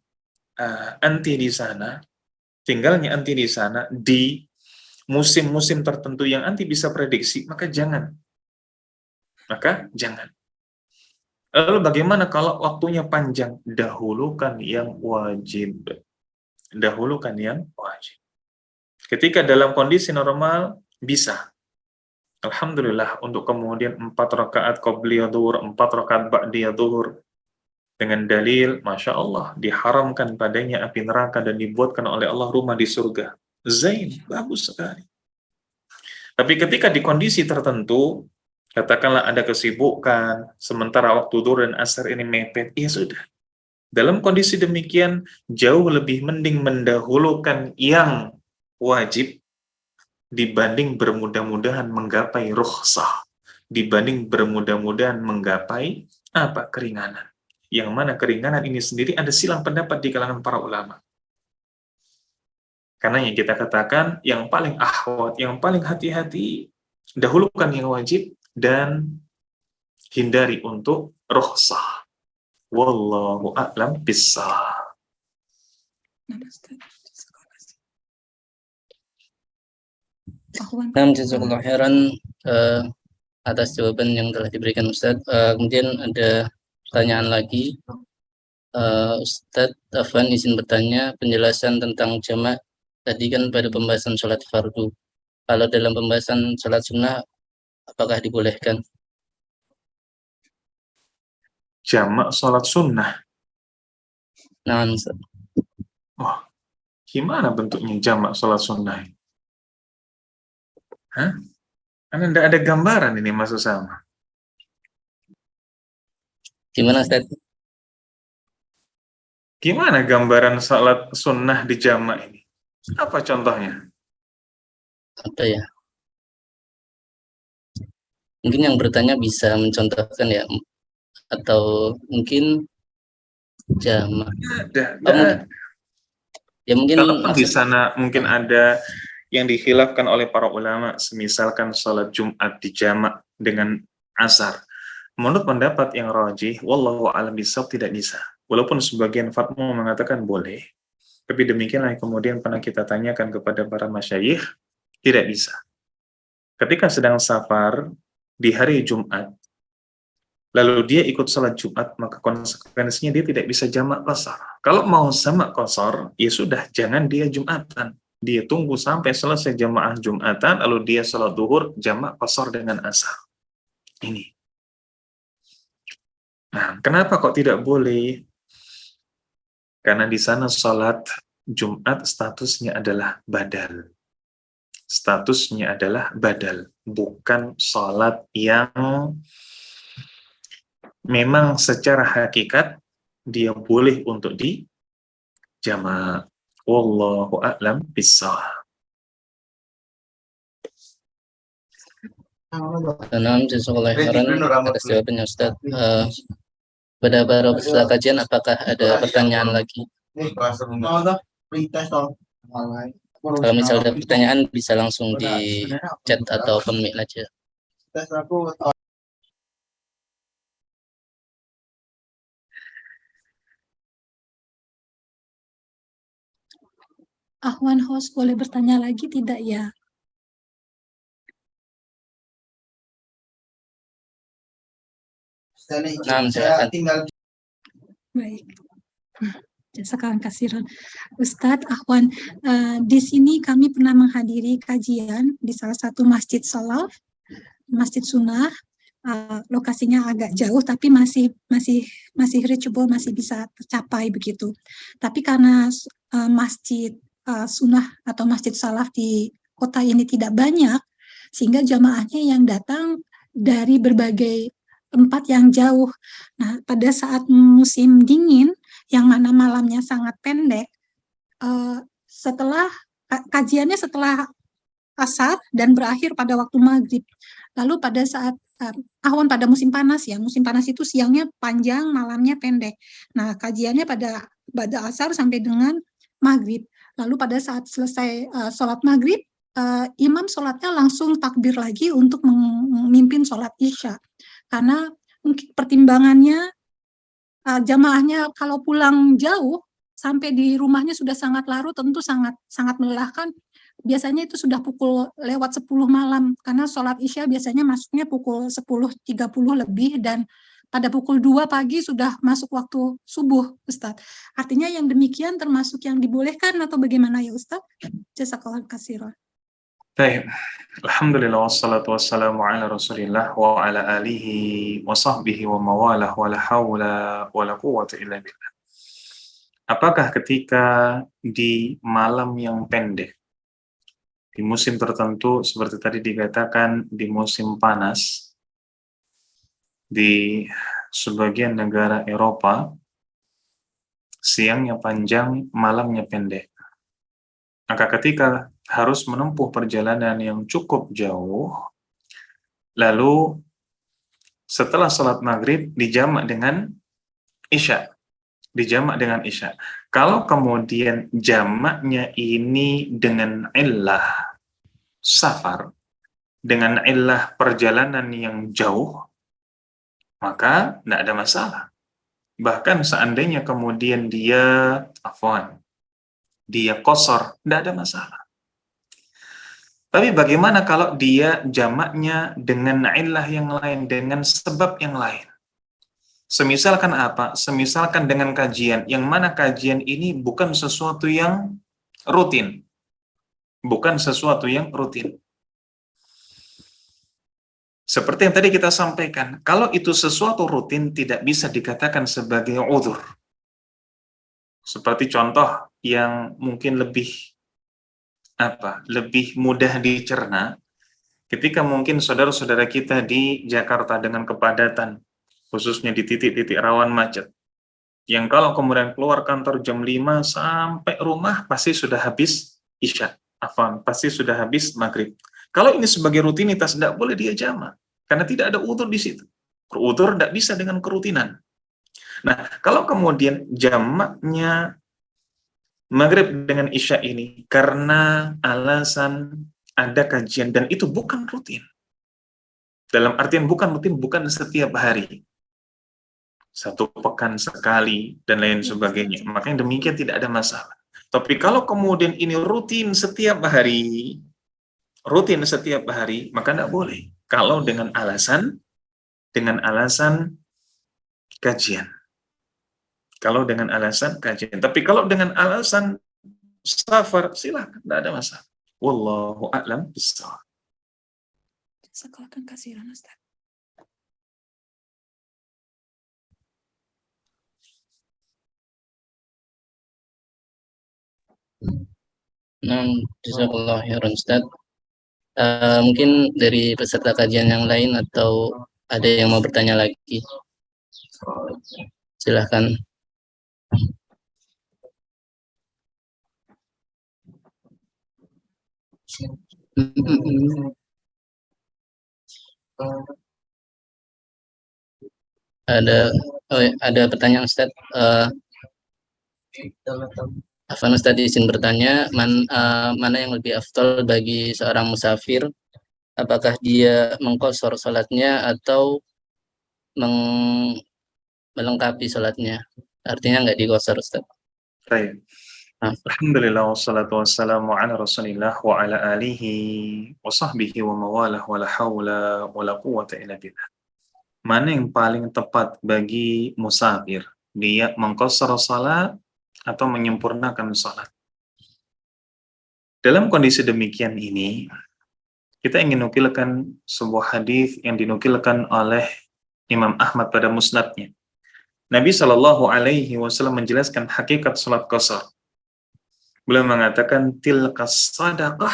anti di sana, di musim-musim tertentu yang anti bisa prediksi, maka jangan. Lalu bagaimana kalau waktunya panjang? Dahulukan yang wajib. Dahulukan yang wajib. Ketika dalam kondisi normal, bisa. Alhamdulillah, untuk kemudian 4 rakaat qobliyah dhuhur, 4 rakaat ba'diyah dhuhur, dengan dalil, Masya Allah, diharamkan padanya api neraka dan dibuatkan oleh Allah rumah di surga. Zain, bagus sekali. Tapi ketika di kondisi tertentu, katakanlah ada kesibukan, sementara waktu dhuhr dan asar ini mepet, ya sudah. Dalam kondisi demikian, jauh lebih mending mendahulukan yang wajib dibanding bermudah-mudahan menggapai rukhsah, dibanding bermudah-mudahan menggapai apa? Keringanan. Yang mana keringanan ini sendiri ada silang pendapat di kalangan para ulama. Karena yang kita katakan, yang paling ahwat, yang paling hati-hati, dahulukan yang wajib dan hindari untuk rukhsah. Wallahu a'lam bissawab.
Nah, jazakallahu khairan atas jawaban yang telah diberikan Ustadz. Kemudian ada pertanyaan lagi. Ustadz Afwan izin bertanya, penjelasan tentang jamak tadi kan pada pembahasan sholat fardu. Kalau dalam pembahasan sholat sunnah, apakah dibolehkan?
Jamak sholat sunnah.
Nah, Ustadz.
Wah, gimana bentuknya jamak sholat sunnah? Hah? Karena tidak ada gambaran ini maksud sama.
Gimana Ustadz?
Gimana gambaran sholat sunnah di jamak ini? Apa contohnya?
Apa ya? Mungkin yang bertanya bisa mencontohkan ya, atau mungkin jamak.
Ada.
Ya mungkin
Kalaupun di sana mungkin ada yang dihilafkan oleh para ulama, semisalkan sholat Jumat di jamak dengan asar. Menurut pendapat yang rajih, wallahu a'lam bishawab, tidak bisa. Walaupun sebagian fatwa mengatakan boleh, tapi demikianlah kemudian pernah kita tanyakan kepada para masyayikh, tidak bisa. Ketika sedang safar di hari Jumat, lalu dia ikut sholat Jumat, maka konsekuensinya dia tidak bisa jamak qasar. Kalau mau jamak qasar, ya sudah, jangan dia Jumatan. Dia tunggu sampai selesai jamaah Jumatan, lalu dia sholat duhur, jamak qasar dengan asar. Ini. Nah, kenapa kok tidak boleh? Karena di sana sholat Jumat statusnya adalah badal. Statusnya adalah badal, bukan sholat yang memang secara hakikat dia boleh untuk di jamak. Wallahu a'lam bissawab.
Nah, jazakallahu khairan atas jawabannya Ustaz. Pada para peserta kajian, apakah ada pertanyaan lagi? Kalau misalnya ada pertanyaan bisa langsung di chat atau pemik aja.
Ahwan host boleh bertanya lagi tidak ya?
Nah, silakan.
Baik. Sekarang kasiran. Ustadz Ahwan, di sini kami pernah menghadiri kajian di salah satu masjid salaf, masjid sunnah. Lokasinya agak jauh tapi masih reachable, masih bisa tercapai begitu. Tapi karena masjid sunnah atau masjid salaf di kota ini tidak banyak, sehingga jamaahnya yang datang dari berbagai tempat yang jauh. Nah, pada saat musim dingin, yang mana malamnya sangat pendek, setelah kajiannya setelah asar dan berakhir pada waktu maghrib. Lalu pada saat ahwan pada musim panas ya, musim panas itu siangnya panjang, malamnya pendek. Nah, kajiannya pada asar sampai dengan maghrib. Lalu pada saat selesai sholat maghrib, imam sholatnya langsung takbir lagi untuk memimpin sholat isya. Karena mungkin pertimbangannya jamaahnya kalau pulang jauh sampai di rumahnya sudah sangat larut, tentu sangat melelahkan. Biasanya itu sudah pukul lewat 10 malam karena sholat isya biasanya masuknya pukul 10.30 lebih dan pada pukul 2 pagi sudah masuk waktu subuh, Ustadz. Artinya yang demikian termasuk yang dibolehkan atau bagaimana ya Ustadz? Jazakallahu khairan.
Baik. Alhamdulillah wassalatu wassalamu ala Rasulillah wa ala alihi wa sahbihi wa mawalah wa la hawla wa la quwwata illa billah. Apakah ketika di malam yang pendek, di musim tertentu seperti tadi dikatakan di musim panas, di sebagian negara Eropa, siangnya panjang, malamnya pendek. Maka ketika harus menempuh perjalanan yang cukup jauh, lalu setelah sholat maghrib dijamak dengan isya. Dijamak dengan isya. Kalau kemudian jamaknya ini dengan illah safar, dengan illah perjalanan yang jauh, maka tidak ada masalah. Bahkan seandainya kemudian dia qasar, tidak ada masalah. Tapi bagaimana kalau dia jamaknya dengan illah yang lain, dengan sebab yang lain? Semisalkan apa? Semisalkan dengan kajian, yang mana kajian ini bukan sesuatu yang rutin. Bukan sesuatu yang rutin. Seperti yang tadi kita sampaikan, kalau itu sesuatu rutin tidak bisa dikatakan sebagai uzur. Seperti contoh yang mungkin lebih mudah dicerna, ketika mungkin saudara-saudara kita di Jakarta dengan kepadatan, khususnya di titik-titik rawan macet, yang kalau kemudian keluar kantor jam 5 sampai rumah pasti sudah habis isya, pasti sudah habis maghrib. Kalau ini sebagai rutinitas tidak boleh dia jamak, karena tidak ada udzur di situ. Udzur tidak bisa dengan kerutinan. Nah, kalau kemudian jamaknya maghrib dengan isya ini karena alasan ada kajian dan itu bukan rutin. Dalam artian bukan rutin, bukan setiap hari. 1 pekan sekali dan lain sebagainya. Makanya demikian tidak ada masalah. Tapi kalau kemudian ini rutin setiap hari, maka tidak boleh. Kalau dengan alasan kajian. Kalau dengan alasan kajian. Tapi kalau dengan alasan safar, silakan, tidak ada masalah. Wallahu a'lam bishawab.
Jazakallahu khairan, Ustaz.
Nah, jazakallahu khairan Ustaz. Mungkin dari peserta kajian yang lain atau ada yang mau bertanya lagi? Silahkan. Ada pertanyaan Ustaz. Afwan Ustaz izin bertanya, mana yang lebih afdal bagi seorang musafir? Apakah dia mengqashar salatnya atau melengkapi salatnya? Artinya nggak diqashar Ustaz.
Baik. Alhamdulillah wassalatu wassalamu ala Rasulillah wa ala alihi wa sahbihi wa mawalah wa la hawla wa la quwwata illa billah. Mana yang paling tepat bagi musafir? Dia mengqashar salat atau menyempurnakan salat? Dalam kondisi demikian ini, kita ingin nukilkan sebuah hadis yang dinukilkan oleh Imam Ahmad pada musnadnya. Nabi Shallallahu Alaihi Wasallam menjelaskan hakikat salat qashar. Beliau mengatakan tilkas sadaqah,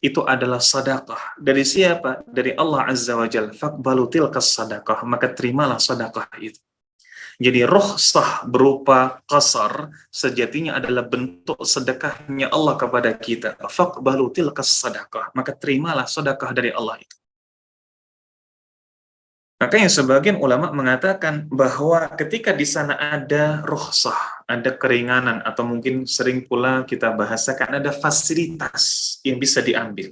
itu adalah sadaqah. Dari siapa? Dari Allah Azza wa Jalla. Faqbalu tilkas sadaqah, maka terimalah sadaqah itu. Jadi rukhsah berupa qasar sejatinya adalah bentuk sedekahnya Allah kepada kita. Faqbalu tilkas sadaqah, maka terimalah sedekah dari Allah itu. Makanya sebagian ulama mengatakan bahwa ketika di sana ada rukhsah, ada keringanan, atau mungkin sering pula kita bahasakan ada fasilitas yang bisa diambil,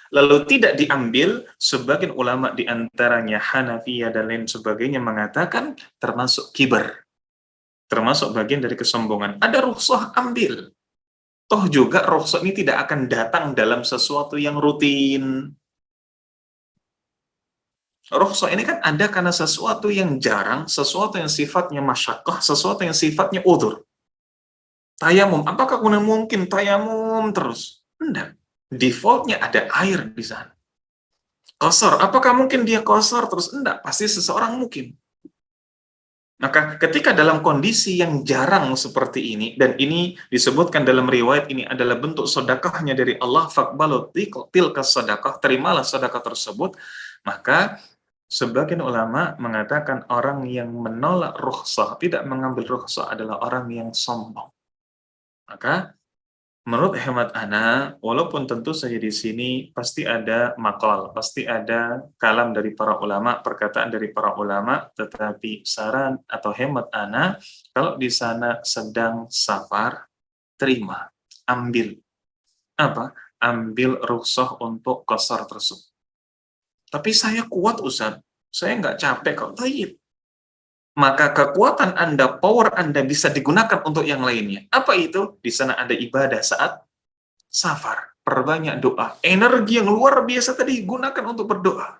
lalu tidak diambil, sebagian ulama di antaranya Hanafiyah dan lain sebagainya mengatakan termasuk kibar, termasuk bagian dari kesombongan. Ada rukhsah, ambil. Toh juga rukhsah ini tidak akan datang dalam sesuatu yang rutin. Rukhsah ini kan ada karena sesuatu yang jarang, sesuatu yang sifatnya masyaqqah, sesuatu yang sifatnya udzur. Tayamum, apakah mungkin tayamum terus? Enggak. Defaultnya ada air di sana. Qasar, apakah mungkin dia qasar terus? Enggak, pasti seseorang mungkin. Maka ketika dalam kondisi yang jarang seperti ini, dan ini disebutkan dalam riwayat ini adalah bentuk sedekahnya dari Allah, faqbalu tilkas sedekah, terimalah sedekah tersebut, maka sebagian ulama mengatakan orang yang menolak rukhsah, tidak mengambil rukhsah adalah orang yang sombong. Maka menurut hemat ana, walaupun tentu saja di sini pasti ada maqal, pasti ada kalam dari para ulama, perkataan dari para ulama, tetapi saran atau hemat ana, kalau di sana sedang safar, terima, ambil. Apa? Ambil rukhsah untuk qasar tersebut. Tapi saya kuat Ustaz, saya nggak capek kok. Taib. Maka kekuatan Anda, power Anda bisa digunakan untuk yang lainnya. Apa itu? Di sana ada ibadah saat safar. Perbanyak doa. Energi yang luar biasa tadi gunakan untuk berdoa.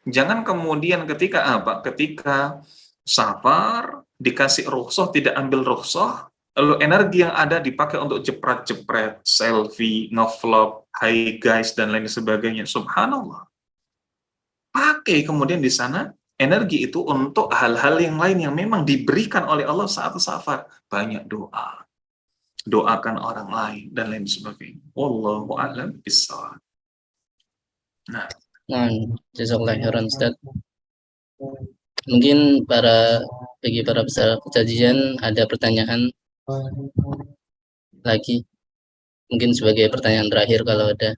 Jangan kemudian ketika apa? Ketika safar, dikasih rukhsah, tidak ambil rukhsah, lalu energi yang ada dipakai untuk jepret-jepret, selfie, ngevlog, hi guys, dan lain sebagainya. Subhanallah. Pakai kemudian di sana energi itu untuk hal-hal yang lain yang memang diberikan oleh Allah saat safar. Banyak doa, doakan orang lain, dan lain sebagainya. Wallahu a'lam bishawab. Nah,
Jazakallah khairan Ustaz. Mungkin bagi para peserta kajian ada pertanyaan lagi. Mungkin sebagai pertanyaan terakhir kalau ada.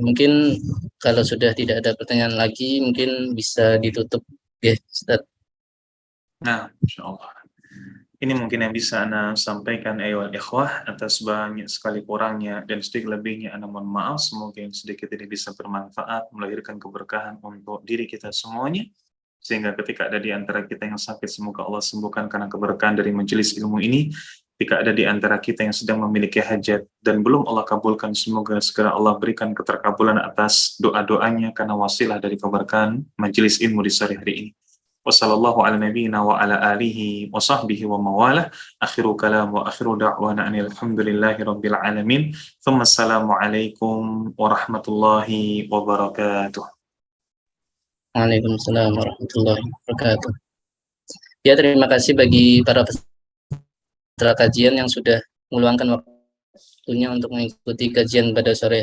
Mungkin kalau sudah tidak ada pertanyaan lagi, mungkin bisa ditutup ya, Ustaz.
Nah, insyaallah. Ini mungkin yang bisa Ana sampaikan ayol ikhwah, atas banyak sekali kurangnya dan sedikit lebihnya Ana mohon maaf. Semoga yang sedikit ini bisa bermanfaat, melahirkan keberkahan untuk diri kita semuanya, sehingga ketika ada di antara kita yang sakit, semoga Allah sembuhkan karena keberkahan dari majelis ilmu ini. Jika ada di antara kita yang sedang memiliki hajat dan belum Allah kabulkan, semoga segera Allah berikan keterkabulan atas doa-doanya karena wasilah dari keberkahan majelis ilmu di sore hari ini. Wassallallahu ala nabiyyina wa ala alihi wa sahbihi wa mawalah. Akhiru kalam wa akhiru da'wana alhamdulillahi rabbil alamin. Thumma assalamu alaikum warahmatullahi wabarakatuh.
Waalaikumsalam warahmatullahi wabarakatuh. Ya, terima kasih bagi para peserta kajian yang sudah meluangkan waktunya untuk mengikuti kajian pada sore hari.